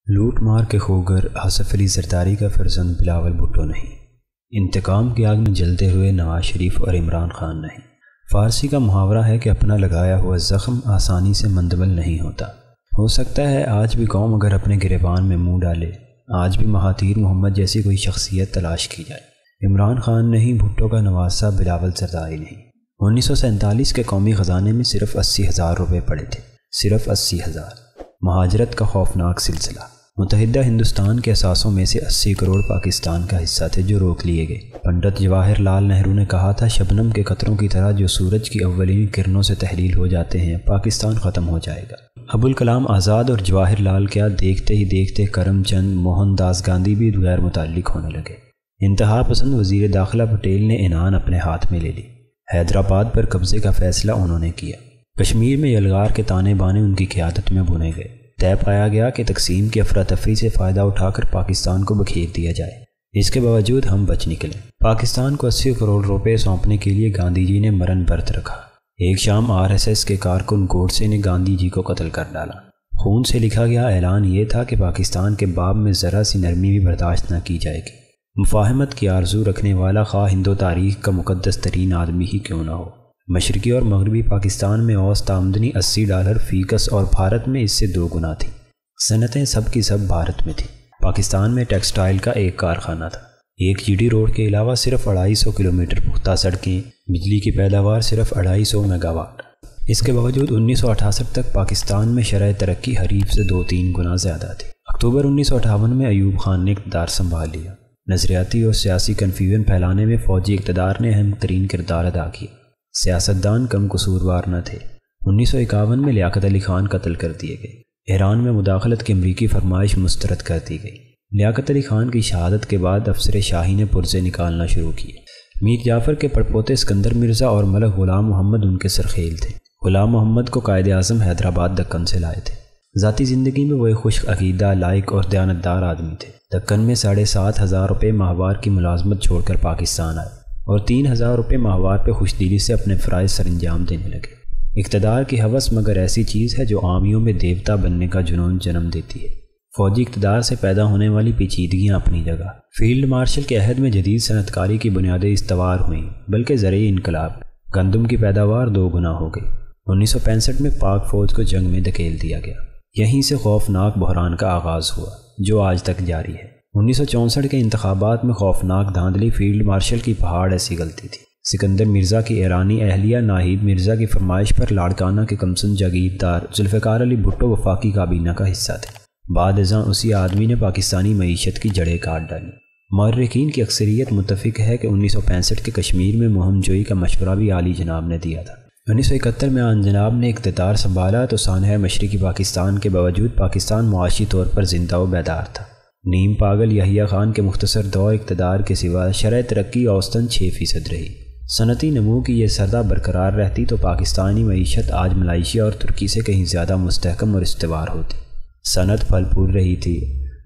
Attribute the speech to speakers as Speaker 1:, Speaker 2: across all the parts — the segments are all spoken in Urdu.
Speaker 1: لوٹ مار کے خوگر آصف علی زرداری کا فرزند بلاول بھٹو نہیں، انتقام کی آگ میں جلتے ہوئے نواز شریف اور عمران خان نہیں۔ فارسی کا محاورہ ہے کہ اپنا لگایا ہوا زخم آسانی سے مندمل نہیں ہوتا۔ ہو سکتا ہے آج بھی قوم اگر اپنے گریبان میں منہ ڈالے، آج بھی مہاتیر محمد جیسی کوئی شخصیت تلاش کی جائے۔ عمران خان نہیں، بھٹو کا نواسہ بلاول زرداری نہیں۔ 1947 کے قومی خزانے میں صرف 80,000 روپے پڑے تھے، صرف 80,000۔ مہاجرت کا خوفناک سلسلہ۔ متحدہ ہندوستان کے اثاثوں میں سے 80 کروڑ پاکستان کا حصہ تھے جو روک لیے گئے۔ پنڈت جواہر لال نہرو نے کہا تھا، شبنم کے قطروں کی طرح جو سورج کی اولین کرنوں سے تحلیل ہو جاتے ہیں، پاکستان ختم ہو جائے گا۔ ابوالکلام آزاد اور جواہر لال کیا دیکھتے ہی دیکھتے کرم چند، موہن داس گاندھی بھی غیر متعلق ہونے لگے۔ انتہا پسند وزیر داخلہ پٹیل نے عنان اپنے ہاتھ میں لے لی۔ حیدرآباد پر قبضے کا فیصلہ انہوں نے کیا۔ کشمیر میں یلغار کے تانے بانے ان کی قیادت میں بنے گئے۔ طے پایا گیا کہ تقسیم کی افراتفری سے فائدہ اٹھا کر پاکستان کو بکھیر دیا جائے۔ اس کے باوجود ہم بچ نکلے۔ پاکستان کو 80 کروڑ روپے سونپنے کے لیے گاندھی جی نے مرن برت رکھا۔ ایک شام RSS کے کارکن گوڈسے نے گاندھی جی کو قتل کر ڈالا۔ خون سے لکھا گیا اعلان یہ تھا کہ پاکستان کے باب میں ذرا سی نرمی بھی برداشت نہ کی جائے گی۔ مفاہمت کی آرزو رکھنے والا خواہ ہندو تاریخ کا مقدس ترین آدمی ہی کیوں نہ ہو۔ مشرقی اور مغربی پاکستان میں اوسط آمدنی $80 فی کس اور بھارت میں اس سے 2 گنا تھی۔ صنعتیں سب کی سب بھارت میں تھیں۔ پاکستان میں ٹیکسٹائل کا ایک کارخانہ تھا۔ ایک GD روڈ کے علاوہ صرف 250 کلومیٹر پختہ سڑکیں، بجلی کی پیداوار صرف 250 میگا واٹ۔ اس کے باوجود 1968 تک پاکستان میں شرح ترقی حریف سے 2-3 گنا زیادہ تھی۔ اکتوبر 1958 میں ایوب خان نے اقتدار سنبھال لیا۔ نظریاتی اور سیاسی کنفیوژن پھیلانے میں فوجی اقتدار نے اہم ترین کردار ادا کیا۔ سیاستدان کم قصوروار نہ تھے۔ 1951 میں لیاقت علی خان قتل کر دیے گئے۔ ایران میں مداخلت کی امریکی فرمائش مسترد کر دی گئی۔ لیاقت علی خان کی شہادت کے بعد افسر شاہی نے پرزے نکالنا شروع کیے۔ میر جعفر کے پڑپوتے اسکندر مرزا اور ملک غلام محمد ان کے سرخیل تھے۔ غلام محمد کو قائد اعظم حیدرآباد دکن سے لائے تھے۔ ذاتی زندگی میں وہ ایک خوش عقیدہ، لائق اور دیانتدار آدمی تھے۔ دکن میں 7,500 روپے ماہوار کی ملازمت چھوڑ کر پاکستان آئے اور 3,000 روپے ماہوار پہ خوش دلی سے اپنے فرائض سر انجام دینے لگے۔ اقتدار کی ہوس مگر ایسی چیز ہے جو عامیوں میں دیوتا بننے کا جنون جنم دیتی ہے۔ فوجی اقتدار سے پیدا ہونے والی پیچیدگیاں اپنی جگہ۔ فیلڈ مارشل کے عہد میں جدید صنعت کاری کی بنیادیں استوار ہوئیں، بلکہ زرعی انقلاب۔ گندم کی پیداوار 2 گنا ہو گئی۔ 1965 میں پاک فوج کو جنگ میں دھکیل دیا گیا۔ یہیں سے خوفناک بحران کا آغاز ہوا جو آج تک جاری ہے۔ 1964 کے انتخابات میں خوفناک دھاندلی فیلڈ مارشل کی پہاڑ ایسی غلطی تھی۔ سکندر مرزا کی ایرانی اہلیہ ناہید مرزا کی فرمائش پر لاڑکانہ کے کمسن جاگیردار ذوالفقار علی بھٹو وفاقی کابینہ کا حصہ تھے۔ بعد ازاں اسی آدمی نے پاکستانی معیشت کی جڑیں کاٹ ڈالی۔ مورخین کی اکثریت متفق ہے کہ 1965 کے کشمیر میں مہم جوئی کا مشورہ بھی عالی جناب نے دیا تھا۔ 1971 میں آن جناب نے اقتدار سنبھالا تو سانحہ مشرقی پاکستان کے باوجود پاکستان معاشی طور پر زندہ و بیدار تھا۔ نیم پاگل یحییٰ خان کے مختصر دور اقتدار کے سوا شرح ترقی اوسطاً 6% رہی۔ صنعتی نمو کی یہ سردہ برقرار رہتی تو پاکستانی معیشت آج ملائیشیا اور ترکی سے کہیں زیادہ مستحکم اور استوار ہوتی۔ صنعت پھل پھول رہی تھی۔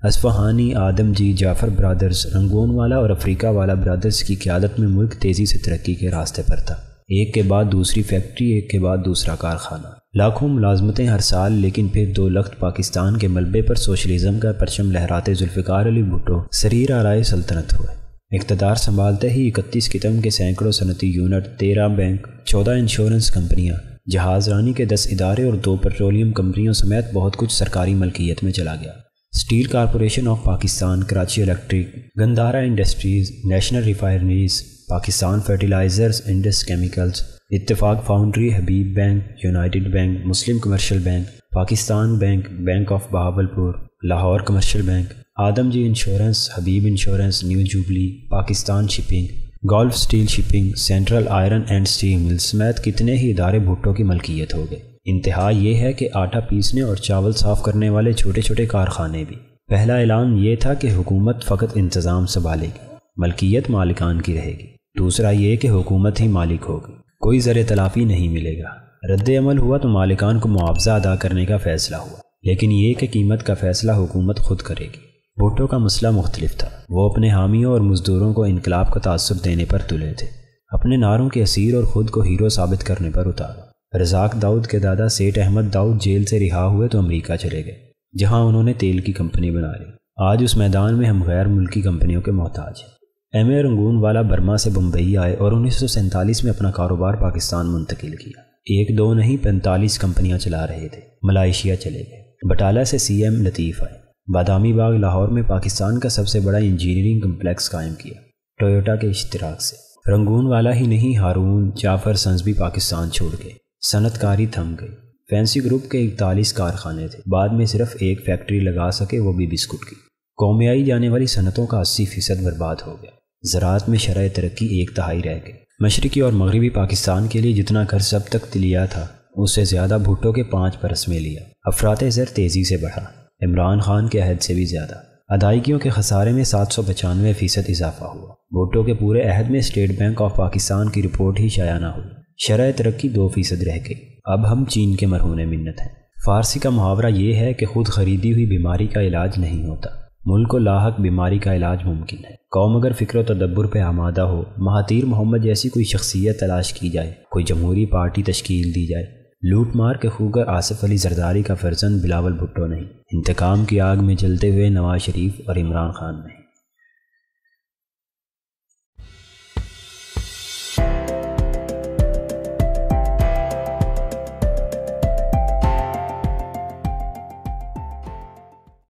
Speaker 1: اصفہانی، آدم جی، جعفر برادرز، رنگون والا اور افریقہ والا برادرز کی قیادت میں ملک تیزی سے ترقی کے راستے پر تھا۔ ایک کے بعد دوسری فیکٹری، ایک کے بعد دوسرا کارخانہ، لاکھوں ملازمتیں ہر سال، لیکن پھر 2 لخت پاکستان کے ملبے پر سوشلزم کا پرچم لہراتے ذوالفقار علی بھٹو سریر آرائے سلطنت ہوئے۔ اقتدار سنبھالتے ہی 31 قسم کے سینکڑوں صنعتی یونٹ، 13 بینک، 14 انشورنس کمپنیاں، جہاز رانی کے 10 ادارے اور 2 پیٹرولیم کمپنیوں سمیت بہت کچھ سرکاری ملکیت میں چلا گیا۔ Steel corporation of Pakistan, Karachi electric, Gandhara industries, national refineries, Pakistan fertilisers, Indus chemicals, Ittefaq foundry, Habib bank, united bank, Muslim commercial bank, Pakistan bank, bank of Bahawalpur, Lahore commercial bank, Adamjee insurance, Habib insurance, new jubilee, Pakistan shipping, gulf steel shipping, central iron and steel mill سمیت کتنے ہی ادارے بھٹو کی ملکیت ہو گئے۔ انتہا یہ ہے کہ آٹا پیسنے اور چاول صاف کرنے والے چھوٹے چھوٹے کارخانے بھی۔ پہلا اعلان یہ تھا کہ حکومت فقط انتظام سنبھالے گی، ملکیت مالکان کی رہے گی۔ دوسرا یہ کہ حکومت ہی مالک ہوگی، کوئی زر تلافی نہیں ملے گا۔ رد عمل ہوا تو مالکان کو معاوضہ ادا کرنے کا فیصلہ ہوا، لیکن یہ کہ قیمت کا فیصلہ حکومت خود کرے گی۔ بھٹو کا مسئلہ مختلف تھا۔ وہ اپنے حامیوں اور مزدوروں کو انقلاب کا تعصب دینے پر تلے تھے، اپنے نعروں کے اسیر اور خود کو ہیرو ثابت کرنے پر اتارا۔ رزاق داؤد کے دادا سیٹ احمد داؤد جیل سے رہا ہوئے تو امریکہ چلے گئے۔ جہاں انہوں نے تیل کی کمپنی بنا لی۔ آج اس میدان میں ہم غیر ملکی کمپنیوں کے محتاج ہیں۔ ایم اے رنگون والا برما سے بمبئی آئے اور 1947 میں اپنا کاروبار پاکستان منتقل کیا۔ 1-2 نہیں 45 کمپنیاں چلا رہے تھے۔ ملائیشیا چلے گئے۔ بٹالہ سے سی ایم لطیف آئے۔ بادامی باغ لاہور میں پاکستان کا سب سے بڑا انجینئرنگ کمپلیکس قائم کیا، ٹویوٹا کے اشتراک سے۔ رنگون والا ہی نہیں، ہارون جعفر سنز بھی پاکستان چھوڑ گئے۔ صنعت کاری تھم گئی۔ فینسی گروپ کے 41 کارخانے تھے، بعد میں صرف ایک فیکٹری لگا سکے، وہ بھی بسکٹ کی۔ قوم میں آئی جانے والی صنعتوں کا 80% برباد ہو گیا۔ زراعت میں شرح ترقی 1/3 رہ گئی۔ مشرقی اور مغربی پاکستان کے لیے جتنا قرض اب تک لیا تھا، اس سے زیادہ بھٹو کے 5 برس میں لیا۔ افراط زر تیزی سے بڑھا، عمران خان کے عہد سے بھی زیادہ۔ ادائیگیوں کے خسارے میں 795% اضافہ ہوا۔ بھٹو کے پورے عہد میں اسٹیٹ بینک آف پاکستان کی رپورٹ ہی شائع نہ ہوئی۔ شرح ترقی 2% رہ گئی۔ اب ہم چین کے مرہون منت ہیں۔ فارسی کا محاورہ یہ ہے کہ خود خریدی ہوئی بیماری کا علاج نہیں ہوتا، ملک و لاحق بیماری کا علاج ممکن ہے۔ قوم اگر فکر و تدبر پہ آمادہ ہو، مہاتیر محمد جیسی کوئی شخصیت تلاش کی جائے، کوئی جمہوری پارٹی تشکیل دی جائے، لوٹ مار کے خوگر آصف علی زرداری کا فرزند بلاول بھٹو نہیں، انتقام کی آگ میں جلتے ہوئے نواز شریف اور عمران خان نہیں۔